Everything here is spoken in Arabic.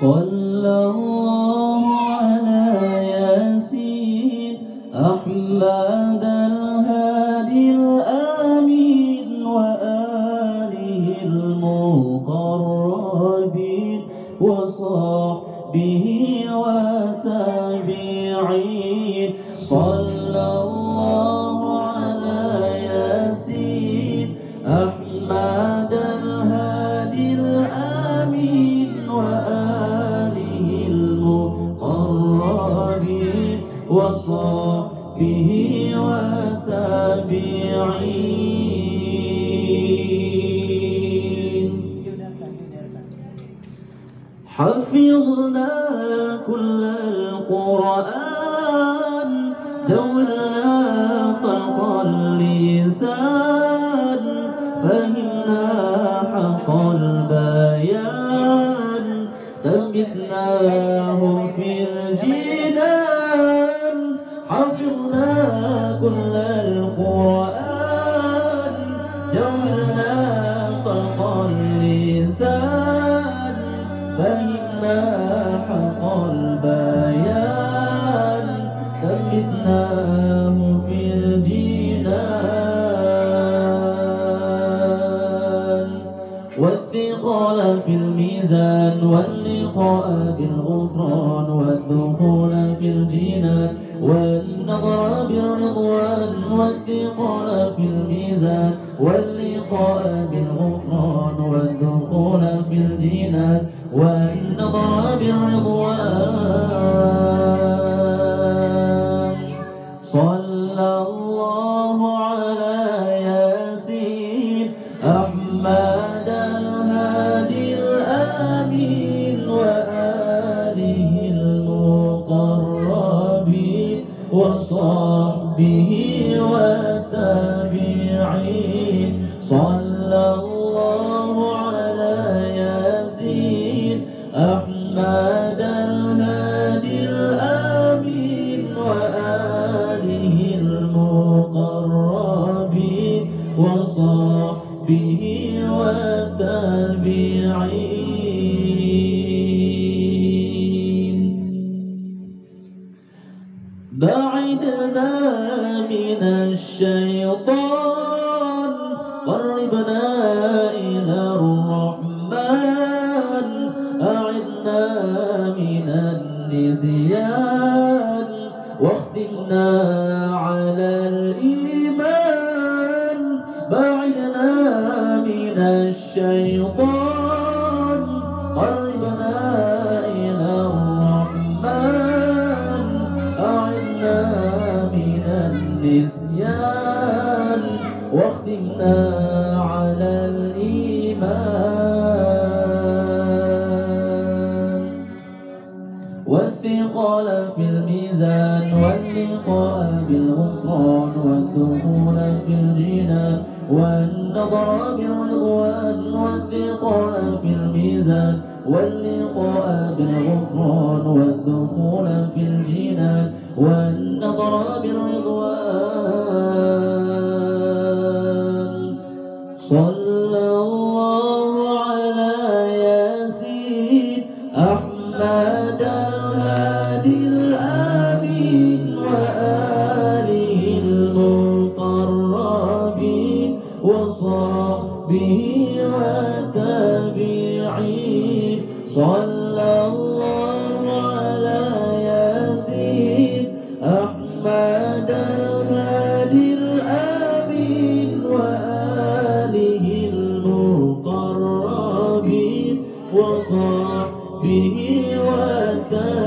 صلى الله على ياسين أحمد الهادي الآمين وآله المقربين وصحبه وتابعين. صلى الله على ياسين أحمد الهادي الآمين وآله المقربين وصحبه وتابعين. حفظنا كل القرآن جولنا طلق اللسان فهمنا حق البيان ثبتناه في الجنان. حفظنا كل القرآن جولنا طلق اللسان فهمنا حق البيان ثبتناه في الجنان. والثقل في الميزان واللقاء بالغفران والدخول في الجنان والنظر بالرضوان. والثقل في الميزان واللقاء بالغفران والدخول في الجنان والنظر بالرضوان. صلى الله على ياسين أحمد الهادي الآمين وآله المقربين وصحبه وتابعين. صلى الله على ياسين أحمد الهادي الآمين وآله المقربين وصحبه وتابعين. بعدنا من الشيطان قربنا إلى الرحمن أعذنا من النسيان واختمنا على الإيمان. بعدنا من الشيطان قربنا إلى الرحمن أعذنا من النسيان واختمنا على الإيمان. والثقل في الميزان واللقاء بالغفران والدخول في الجنان والنظر بالرضوان. والثقل في الميزان واللقاء بالغفران والدخول في الجنان والنظر بالرضوان. صلى الله على ياسين أحمد الهادي الآمين وآله المقربين وصحبه وتابعين. صلى الله على ياسين أحمد الهادي الآمين وآله المقربين وصحبه وتابعين.